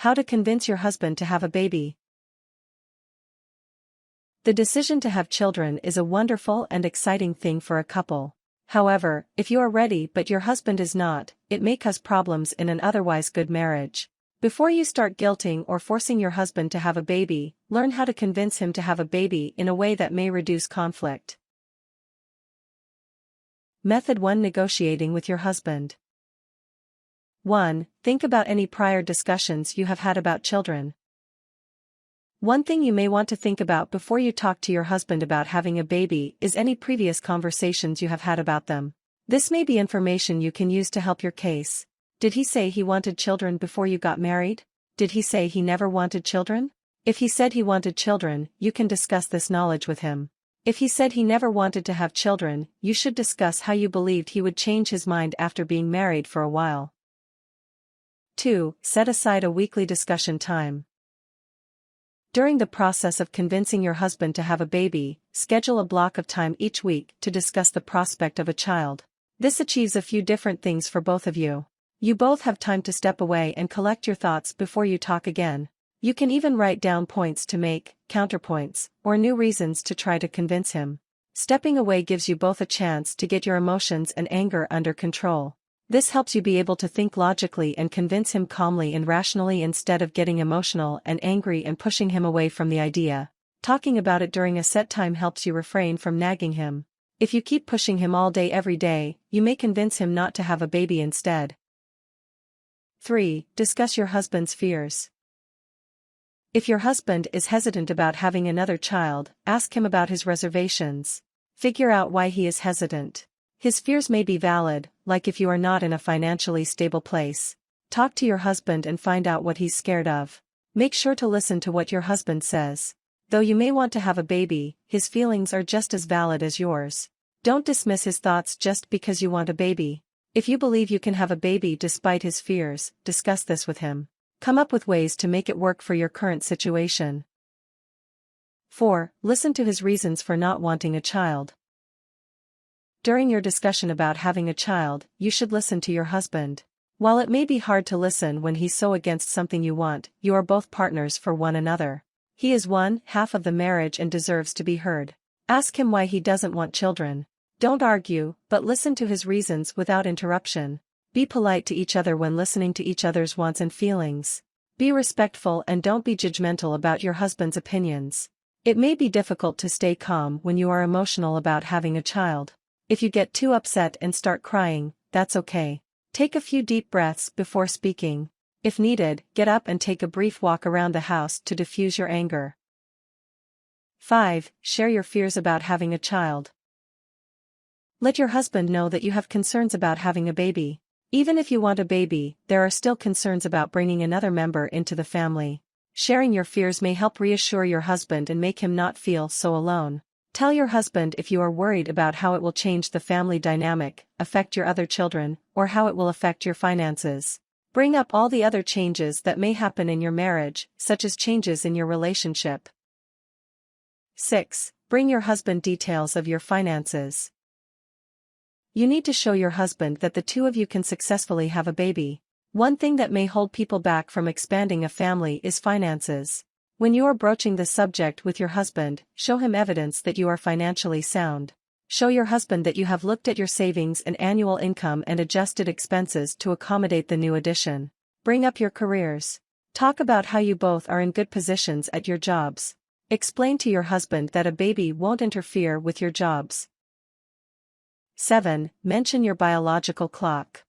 How to convince your husband to have a baby. The decision to have children is a wonderful and exciting thing for a couple. However, if you are ready but your husband is not, it may cause problems in an otherwise good marriage. Before you start guilting or forcing your husband to have a baby, learn how to convince him to have a baby in a way that may reduce conflict. Method 1: Negotiating with your husband. 1. Think about any prior discussions you have had about children. One thing you may want to think about before you talk to your husband about having a baby is any previous conversations you have had about them. This may be information you can use to help your case. Did he say he wanted children before you got married? Did he say he never wanted children? If he said he wanted children, you can discuss this knowledge with him. If he said he never wanted to have children, you should discuss how you believed he would change his mind after being married for a while. 2. Set aside a weekly discussion time. During the process of convincing your husband to have a baby, schedule a block of time each week to discuss the prospect of a child. This achieves a few different things for both of you. You both have time to step away and collect your thoughts before you talk again. You can even write down points to make, counterpoints, or new reasons to try to convince him. Stepping away gives you both a chance to get your emotions and anger under control. This helps you be able to think logically and convince him calmly and rationally instead of getting emotional and angry and pushing him away from the idea. Talking about it during a set time helps you refrain from nagging him. If you keep pushing him all day every day, you may convince him not to have a baby instead. 3. Discuss your husband's fears. If your husband is hesitant about having another child, ask him about his reservations. Figure out why he is hesitant. His fears may be valid, like if you are not in a financially stable place. Talk to your husband and find out what he's scared of. Make sure to listen to what your husband says. Though you may want to have a baby, his feelings are just as valid as yours. Don't dismiss his thoughts just because you want a baby. If you believe you can have a baby despite his fears, discuss this with him. Come up with ways to make it work for your current situation. 4. Listen to his reasons for not wanting a child. During your discussion about having a child, you should listen to your husband. While it may be hard to listen when he's so against something you want, you are both partners for one another. He is one half of the marriage and deserves to be heard. Ask him why he doesn't want children. Don't argue, but listen to his reasons without interruption. Be polite to each other when listening to each other's wants and feelings. Be respectful and don't be judgmental about your husband's opinions. It may be difficult to stay calm when you are emotional about having a child. If you get too upset and start crying, that's okay. Take a few deep breaths before speaking. If needed, get up and take a brief walk around the house to diffuse your anger. 5. Share your fears about having a child. Let your husband know that you have concerns about having a baby. Even if you want a baby, there are still concerns about bringing another member into the family. Sharing your fears may help reassure your husband and make him not feel so alone. Tell your husband if you are worried about how it will change the family dynamic, affect your other children, or how it will affect your finances. Bring up all the other changes that may happen in your marriage, such as changes in your relationship. 6. Bring your husband details of your finances. You need to show your husband that the two of you can successfully have a baby. One thing that may hold people back from expanding a family is finances. When you are broaching the subject with your husband, show him evidence that you are financially sound. Show your husband that you have looked at your savings and annual income and adjusted expenses to accommodate the new addition. Bring up your careers. Talk about how you both are in good positions at your jobs. Explain to your husband that a baby won't interfere with your jobs. 7. Mention your biological clock.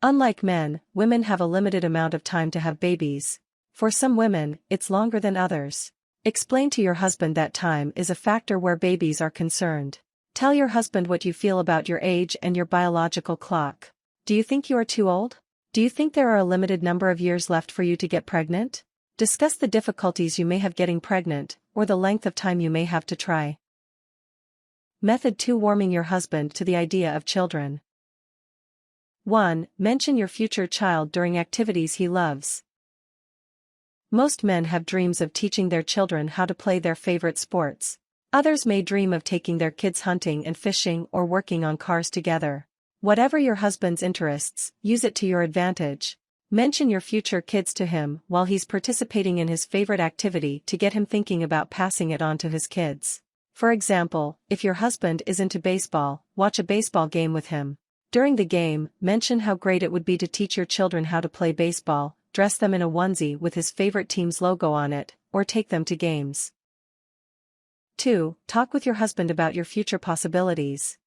Unlike men, women have a limited amount of time to have babies. For some women, it's longer than others. Explain to your husband that time is a factor where babies are concerned. Tell your husband what you feel about your age and your biological clock. Do you think you are too old? Do you think there are a limited number of years left for you to get pregnant? Discuss the difficulties you may have getting pregnant, or the length of time you may have to try. Method 2: Warming your husband to the idea of children. 1. Mention your future child during activities he loves. Most men have dreams of teaching their children how to play their favorite sports. Others may dream of taking their kids hunting and fishing or working on cars together. Whatever your husband's interests, use it to your advantage. Mention your future kids to him while he's participating in his favorite activity to get him thinking about passing it on to his kids. For example, if your husband is into baseball, watch a baseball game with him. During the game, mention how great it would be to teach your children how to play baseball, dress them in a onesie with his favorite team's logo on it, or take them to games. 2. Talk with your husband about your future possibilities.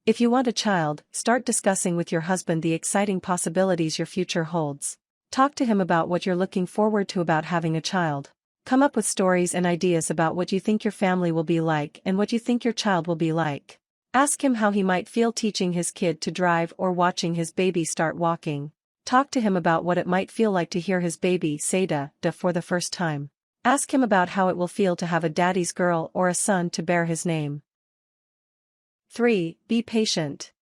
If you want a child, start discussing with your husband the exciting possibilities your future holds. Talk to him about what you're looking forward to about having a child. Come up with stories and ideas about what you think your family will be like and what you think your child will be like. Ask him how he might feel teaching his kid to drive or watching his baby start walking. Talk to him about what it might feel like to hear his baby say da for the first time. Ask him about how it will feel to have a daddy's girl or a son to bear his name. 3. Be patient.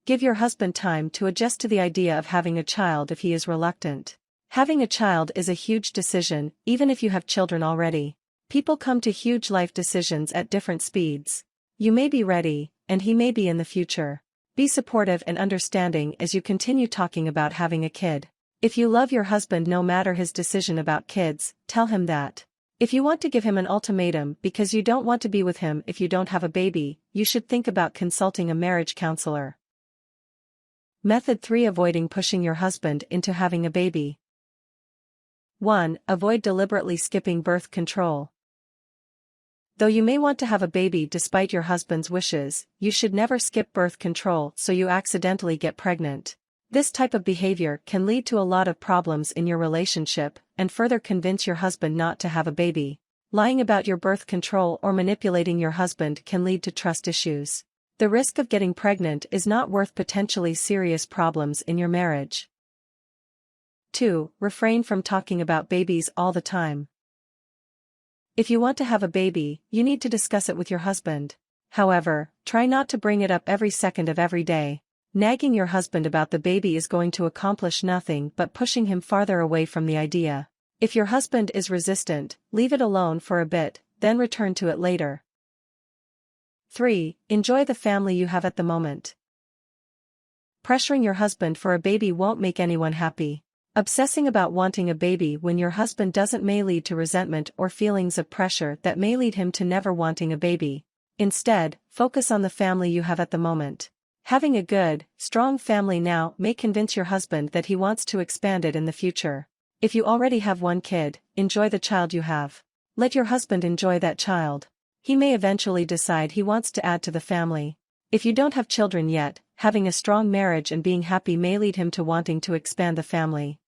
Give your husband time to adjust to the idea of having a child if he is reluctant. Having a child is a huge decision, even if you have children already. People come to huge life decisions at different speeds. You may be ready, and he may be in the future. Be supportive and understanding as you continue talking about having a kid. If you love your husband no matter his decision about kids, tell him that. If you want to give him an ultimatum because you don't want to be with him if you don't have a baby, you should think about consulting a marriage counselor. Method 3. Avoiding pushing your husband into having a baby. 1. Avoid deliberately skipping birth control. Though you may want to have a baby despite your husband's wishes, you should never skip birth control so you accidentally get pregnant. This type of behavior can lead to a lot of problems in your relationship and further convince your husband not to have a baby. Lying about your birth control or manipulating your husband can lead to trust issues. The risk of getting pregnant is not worth potentially serious problems in your marriage. 2. Refrain from talking about babies all the time. If you want to have a baby, you need to discuss it with your husband. However, try not to bring it up every second of every day. Nagging your husband about the baby is going to accomplish nothing but pushing him farther away from the idea. If your husband is resistant, leave it alone for a bit, then return to it later. 3. Enjoy the family you have at the moment. Pressuring your husband for a baby won't make anyone happy. Obsessing about wanting a baby when your husband doesn't may lead to resentment or feelings of pressure that may lead him to never wanting a baby. Instead, focus on the family you have at the moment. Having a good, strong family now may convince your husband that he wants to expand it in the future. If you already have one kid, enjoy the child you have. Let your husband enjoy that child. He may eventually decide he wants to add to the family. If you don't have children yet, having a strong marriage and being happy may lead him to wanting to expand the family.